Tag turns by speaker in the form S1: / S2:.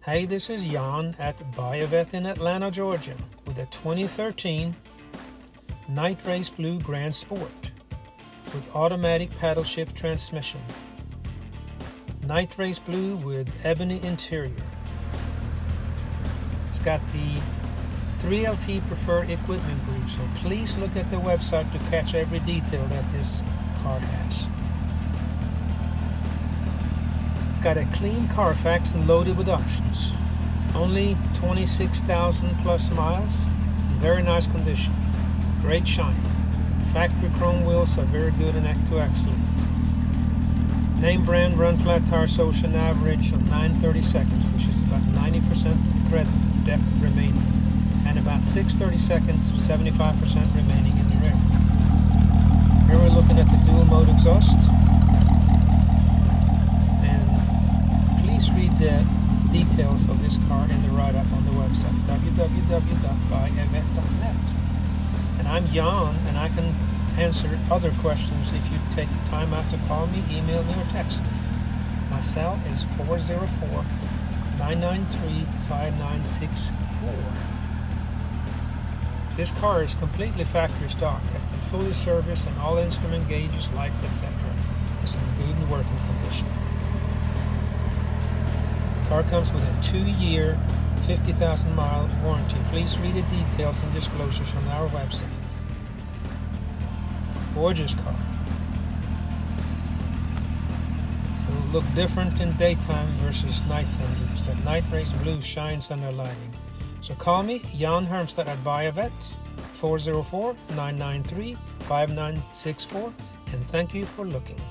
S1: Hey, this is Jan at Buyavette in Atlanta, Georgia with a 2013 Night Race Blue Grand Sport with automatic paddle shift transmission. Night Race Blue with Ebony interior. It's got the 3LT preferred equipment group, so please look at the website to catch every detail that this car has. It's got a clean Carfax and loaded with options. Only 26,000 plus miles. In very nice condition. Great shine. Factory chrome wheels are very good and to excellent. Name brand runflat tire social average of 9/32, which is about 90% thread depth remaining, and about 6/32, 75% remaining in the rear. Here we're looking at the dual mode exhaust. Read the details of this car in the write-up on the website www.buyavette.net. And I'm Jan, and I can answer other questions if you take time out to call me, email me, or text me. My cell is 404-993-5964. This car is completely factory stock, has been fully serviced, and all instrument gauges, lights, etc. is in good and working condition. Car comes with a 2-year, 50,000 mile warranty. Please read the details and disclosures on our website. Gorgeous car. It'll look different in daytime versus nighttime use. That Night Race Blue shines under lighting. So call me, Jan Hermstad at Buyavette, 404-993-5964, and thank you for looking.